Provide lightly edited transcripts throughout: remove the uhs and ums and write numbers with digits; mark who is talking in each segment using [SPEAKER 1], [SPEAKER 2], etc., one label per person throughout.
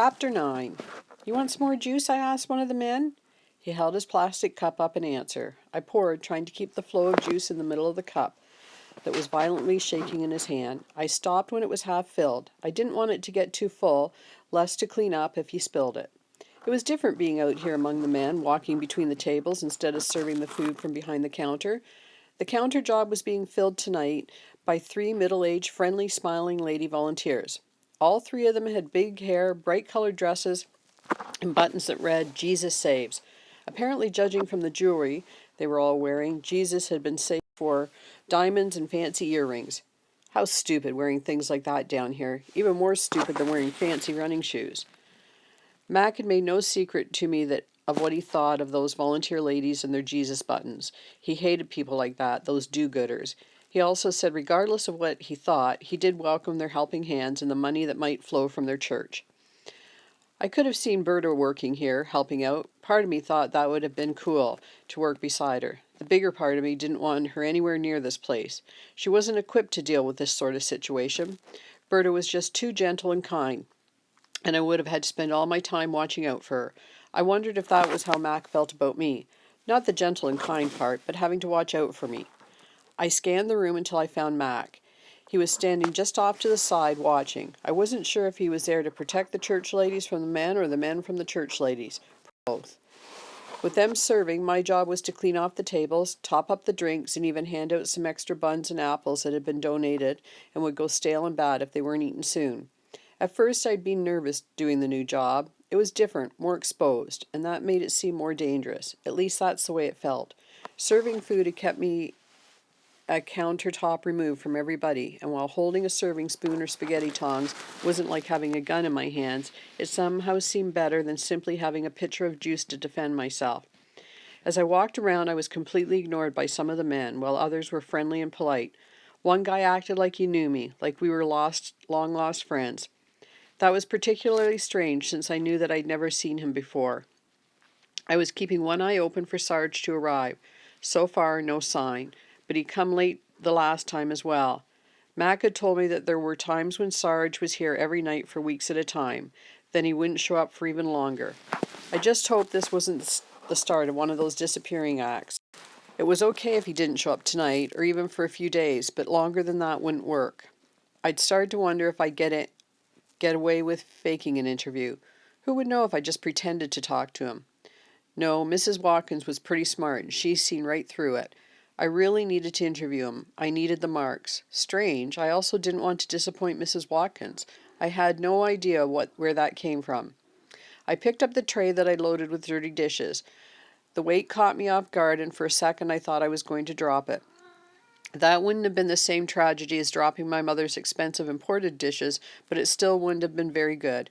[SPEAKER 1] Chapter 9. You want some more juice? I asked one of the men. He held his plastic cup up in answer. I poured, trying to keep the flow of juice in the middle of the cup that was violently shaking in his hand. I stopped when it was half filled. I didn't want it to get too full, lest to clean up if he spilled it. It was different being out here among the men, walking between the tables instead of serving the food from behind the counter. The counter job was being filled tonight by 3 middle-aged, friendly, smiling lady volunteers. All 3 of them had big hair, bright-colored dresses, and buttons that read, Jesus Saves. Apparently, judging from the jewelry they were all wearing, Jesus had been saved for diamonds and fancy earrings. How stupid, wearing things like that down here. Even more stupid than wearing fancy running shoes. Mac had made no secret to me of what he thought of those volunteer ladies and their Jesus buttons. He hated people like that, those do-gooders. He also said regardless of what he thought, he did welcome their helping hands and the money that might flow from their church. I could have seen Berta working here, helping out. Part of me thought that would have been cool, to work beside her. The bigger part of me didn't want her anywhere near this place. She wasn't equipped to deal with this sort of situation. Berta was just too gentle and kind, and I would have had to spend all my time watching out for her. I wondered if that was how Mac felt about me. Not the gentle and kind part, but having to watch out for me. I scanned the room until I found Mac. He was standing just off to the side, watching. I wasn't sure if he was there to protect the church ladies from the men or the men from the church ladies. Both. With them serving, my job was to clean off the tables, top up the drinks, and even hand out some extra buns and apples that had been donated and would go stale and bad if they weren't eaten soon. At first I'd been nervous doing the new job. It was different, more exposed, and that made it seem more dangerous. At least that's the way it felt. Serving food had kept me a countertop removed from everybody, and while holding a serving spoon or spaghetti tongs wasn't like having a gun in my hands, it somehow seemed better than simply having a pitcher of juice to defend myself. As I walked around, I was completely ignored by some of the men, while others were friendly and polite. One guy acted like he knew me, like we were long-lost friends. That was particularly strange, since I knew that I'd never seen him before. I was keeping one eye open for Sarge to arrive. So far, no sign, but he'd come late the last time as well. Mac had told me that there were times when Sarge was here every night for weeks at a time. Then he wouldn't show up for even longer. I just hoped this wasn't the start of one of those disappearing acts. It was okay if he didn't show up tonight, or even for a few days, but longer than that wouldn't work. I'd started to wonder if I'd get away with faking an interview. Who would know if I just pretended to talk to him? No, Mrs. Watkins was pretty smart, and she's seen right through it. I really needed to interview him. I needed the marks. Strange, I also didn't want to disappoint Mrs. Watkins. I had no idea where that came from. I picked up the tray that I loaded with dirty dishes. The weight caught me off guard, and for a second I thought I was going to drop it. That wouldn't have been the same tragedy as dropping my mother's expensive imported dishes, but it still wouldn't have been very good.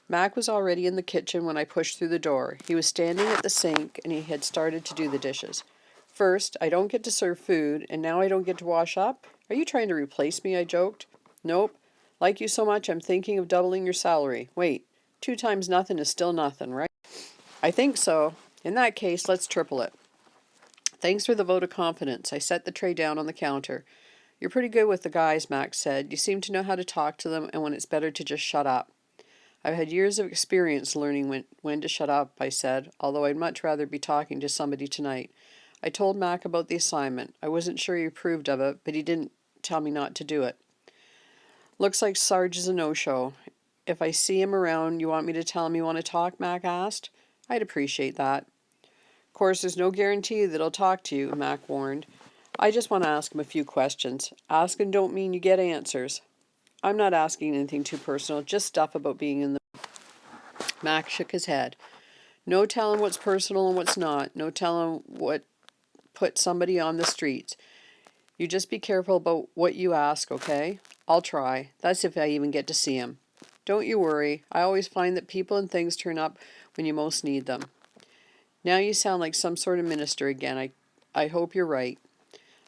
[SPEAKER 1] Mac was already in the kitchen when I pushed through the door. He was standing at the sink, and he had started to do the dishes. First, I don't get to serve food, and now I don't get to wash up? Are you trying to replace me? I joked. Nope. Like you so much, I'm thinking of doubling your salary. Wait, 2 times nothing is still nothing, right? I think so. In that case, let's triple it. Thanks for the vote of confidence. I set the tray down on the counter. You're pretty good with the guys, Max said. You seem to know how to talk to them and when it's better to just shut up. I've had years of experience learning when to shut up, I said, although I'd much rather be talking to somebody tonight. I told Mac about the assignment. I wasn't sure he approved of it, but he didn't tell me not to do it. Looks like Sarge is a no-show. If I see him around, you want me to tell him you want to talk? Mac asked. I'd appreciate that. Of course, there's no guarantee that he'll talk to you, Mac warned. I just want to ask him a few questions. Asking don't mean you get answers. I'm not asking anything too personal, just stuff about being in the... Mac shook his head. No telling what's personal and what's not. No telling what put somebody on the streets. You just be careful about what you ask, okay? I'll try. That's if I even get to see him. Don't you worry. I always find that people and things turn up when you most need them. Now you sound like some sort of minister again. I hope you're right.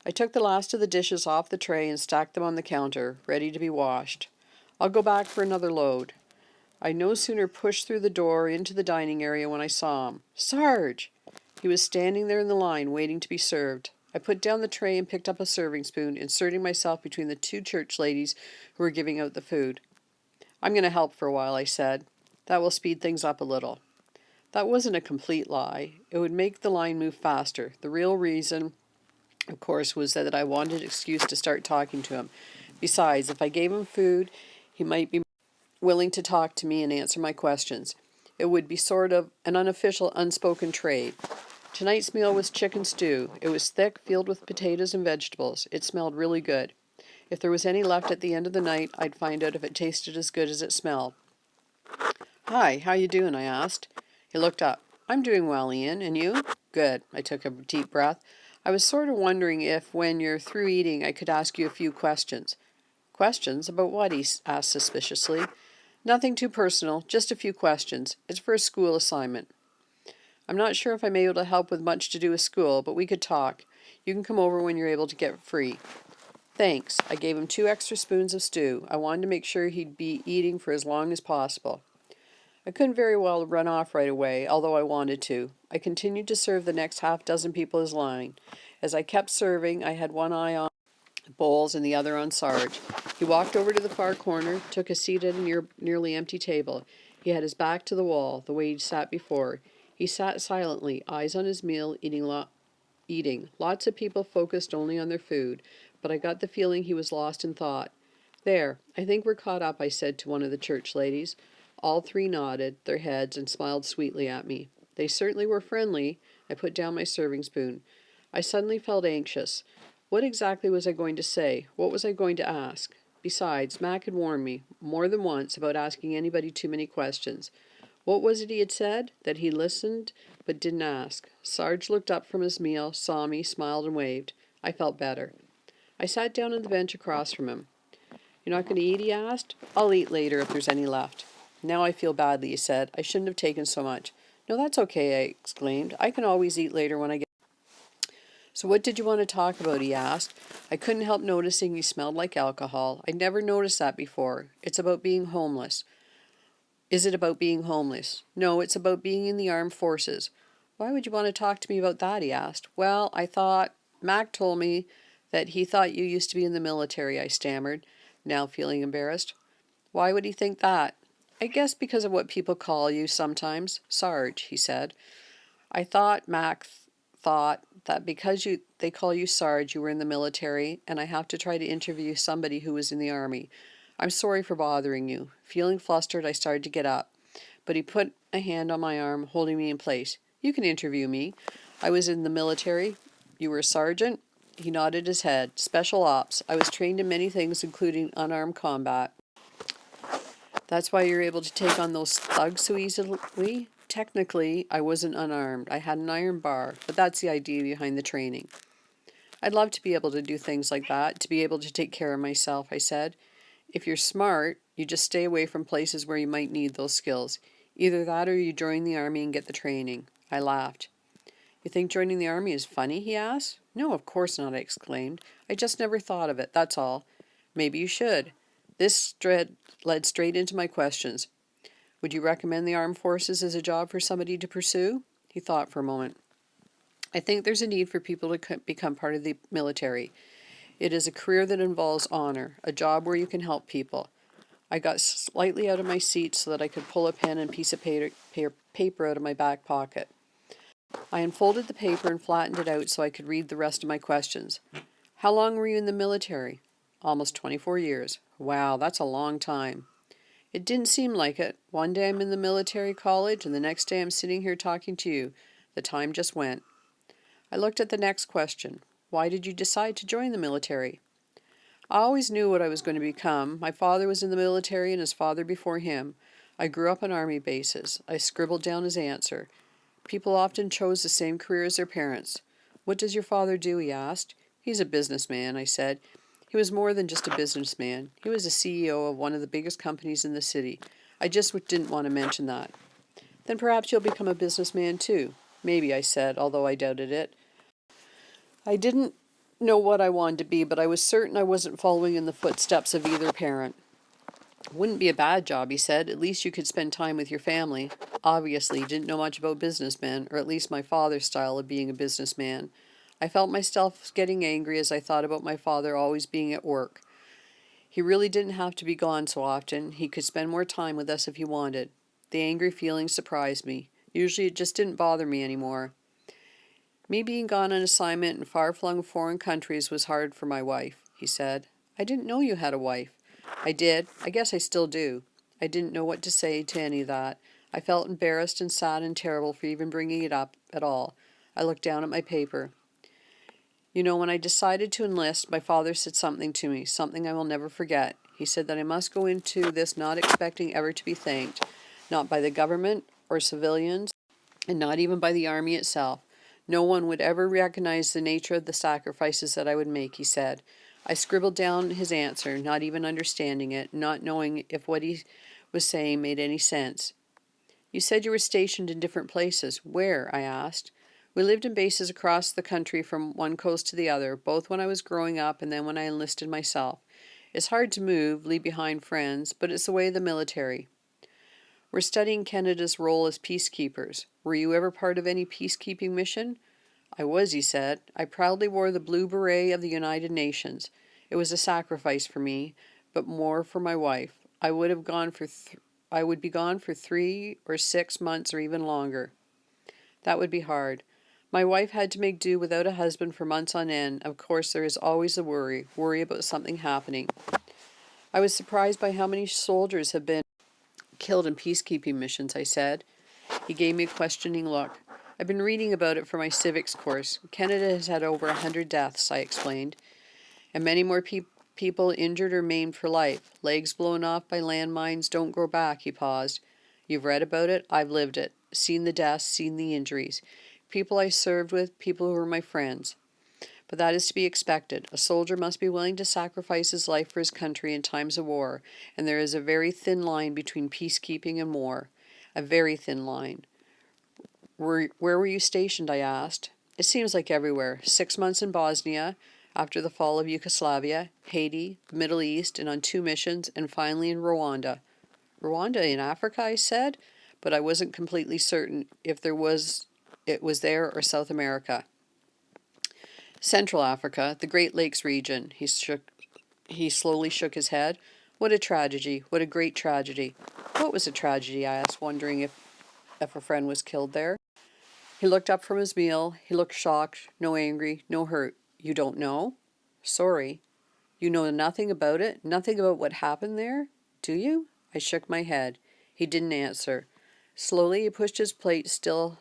[SPEAKER 1] I took the last of the dishes off the tray and stacked them on the counter, ready to be washed. I'll go back for another load. I no sooner pushed through the door into the dining area when I saw him. Sarge! He was standing there in the line, waiting to be served. I put down the tray and picked up a serving spoon, inserting myself between the 2 church ladies who were giving out the food. I'm going to help for a while, I said. That will speed things up a little. That wasn't a complete lie. It would make the line move faster. The real reason, of course, was that I wanted an excuse to start talking to him. Besides, if I gave him food, he might be willing to talk to me and answer my questions. It would be sort of an unofficial, unspoken trade. Tonight's meal was chicken stew. It was thick, filled with potatoes and vegetables. It smelled really good. If there was any left at the end of the night, I'd find out if it tasted as good as it smelled. "Hi, how you doing?" I asked. He looked up. "I'm doing well, Ian. And you?" "Good." I took a deep breath. "I was sort of wondering if, when you're through eating, I could ask you a few questions." "Questions? About what?" he asked suspiciously. "Nothing too personal, just a few questions. It's for a school assignment." "I'm not sure if I'm able to help with much to do with school, but we could talk. You can come over when you're able to get free." "Thanks." I gave him 2 extra spoons of stew. I wanted to make sure he'd be eating for as long as possible. I couldn't very well run off right away, although I wanted to. I continued to serve the next half-dozen people his line. As I kept serving, I had one eye on Bowles and the other on Sarge. He walked over to the far corner, took a seat at a nearly empty table. He had his back to the wall, the way he'd sat before. He sat silently, eyes on his meal, eating. Lots of people focused only on their food, but I got the feeling he was lost in thought. "There, I think we're caught up," I said to one of the church ladies. All 3 nodded their heads and smiled sweetly at me. They certainly were friendly. I put down my serving spoon. I suddenly felt anxious. What exactly was I going to say? What was I going to ask? Besides, Mac had warned me, more than once, about asking anybody too many questions. What was it he had said? That he listened, but didn't ask. Sarge looked up from his meal, saw me, smiled and waved. I felt better. I sat down on the bench across from him. "You're not going to eat?" he asked. "I'll eat later if there's any left." "Now I feel badly," he said. "I shouldn't have taken so much." "No, that's okay," I exclaimed. "I can always eat later when I get..." "So what did you want to talk about?" he asked. I couldn't help noticing he smelled like alcohol. I'd never noticed that before. "It's about being homeless." "Is it about being homeless?" "No, it's about being in the armed forces." "Why would you want to talk to me about that?" he asked. "Well, I thought... Mac told me that he thought you used to be in the military," I stammered, now feeling embarrassed. "Why would he think that?" "I guess because of what people call you sometimes. Sarge," he said. "I thought Mac thought that because they call you Sarge, you were in the military, and I have to try to interview somebody who was in the army. I'm sorry for bothering you." Feeling flustered, I started to get up, but he put a hand on my arm, holding me in place. "You can interview me. I was in the military." "You were a sergeant?" He nodded his head. "Special ops. I was trained in many things, including unarmed combat." "That's why you're able to take on those thugs so easily?" "Technically, I wasn't unarmed. I had an iron bar, but that's the idea behind the training." "I'd love to be able to do things like that, to be able to take care of myself," I said. "If you're smart, you just stay away from places where you might need those skills. Either that or you join the army and get the training." I laughed. "You think joining the army is funny?" he asked. "No, of course not," I exclaimed. "I just never thought of it, that's all." "Maybe you should." This led straight into my questions. "Would you recommend the armed forces as a job for somebody to pursue?" He thought for a moment. "I think there's a need for people to become part of the military. It is a career that involves honor, a job where you can help people." I got slightly out of my seat so that I could pull a pen and piece of paper out of my back pocket. I unfolded the paper and flattened it out so I could read the rest of my questions. "How long were you in the military?" "Almost 24 years. "Wow, that's a long time." "It didn't seem like it. One day I'm in the military college, and the next day I'm sitting here talking to you. The time just went." I looked at the next question. "Why did you decide to join the military?" "I always knew what I was going to become. My father was in the military and his father before him. I grew up on army bases." I scribbled down his answer. "People often chose the same career as their parents." "What does your father do?" he asked. "He's a businessman," I said. "He was more than just a businessman. He was the CEO of one of the biggest companies in the city. I just didn't want to mention that." "Then perhaps you'll become a businessman too." "Maybe," I said, although I doubted it. I didn't know what I wanted to be, but I was certain I wasn't following in the footsteps of either parent. "Wouldn't be a bad job," he said. "At least you could spend time with your family." Obviously, he didn't know much about businessmen, or at least my father's style of being a businessman. I felt myself getting angry as I thought about my father always being at work. He really didn't have to be gone so often. He could spend more time with us if he wanted. The angry feeling surprised me. Usually it just didn't bother me anymore. Me being gone on assignment in far-flung foreign countries was hard for my wife, he said. I didn't know you had a wife. I did. I guess I still do. I didn't know what to say to any of that. I felt embarrassed and sad and terrible for even bringing it up at all. I looked down at my paper. You know, when I decided to enlist, my father said something to me, something I will never forget. He said that I must go into this not expecting ever to be thanked, not by the government or civilians, and not even by the army itself. No one would ever recognize the nature of the sacrifices that I would make, he said. I scribbled down his answer, not even understanding it, not knowing if what he was saying made any sense. You said you were stationed in different places. Where? I asked. We lived in bases across the country from one coast to the other, both when I was growing up and then when I enlisted myself. It's hard to move, leave behind friends, but it's the way of the military. We're studying Canada's role as peacekeepers. Were you ever part of any peacekeeping mission? I was, he said. I proudly wore the blue beret of the United Nations. It was a sacrifice for me, but more for my wife. I would be gone for 3 or 6 months or even longer. That would be hard. My wife had to make do without a husband for months on end. Of course, there is always the worry about something happening. I was surprised by how many soldiers have been killed in peacekeeping missions, I said. He gave me a questioning look. I've been reading about it for my civics course. Canada has had over 100 deaths, I explained, and many more people injured or maimed for life. Legs blown off by landmines don't grow back, he paused. You've read about it, I've lived it. Seen the deaths, seen the injuries. People I served with, people who were my friends. But that is to be expected. A soldier must be willing to sacrifice his life for his country in times of war, and there is a very thin line between peacekeeping and war. A very thin line. Where were you stationed? I asked. It seems like everywhere. 6 months in Bosnia, after the fall of Yugoslavia, Haiti, the Middle East, and on 2 missions, and finally in Rwanda. Rwanda in Africa, I said, but I wasn't completely certain if it was there or South America. Central Africa, the Great Lakes region. He slowly shook his head. What a tragedy. What a great tragedy. What was a tragedy? I asked, wondering if a friend was killed there. He looked up from his meal. He looked shocked, no angry, no hurt. You don't know? Sorry. You know nothing about it? Nothing about what happened there? Do you? I shook my head. He didn't answer. Slowly he pushed his plate still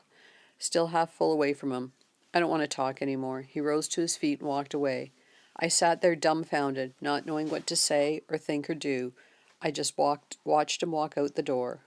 [SPEAKER 1] half full away from him. I don't want to talk any more. He rose to his feet and walked away. I sat there dumbfounded, not knowing what to say or think or do. I just watched him walk out the door.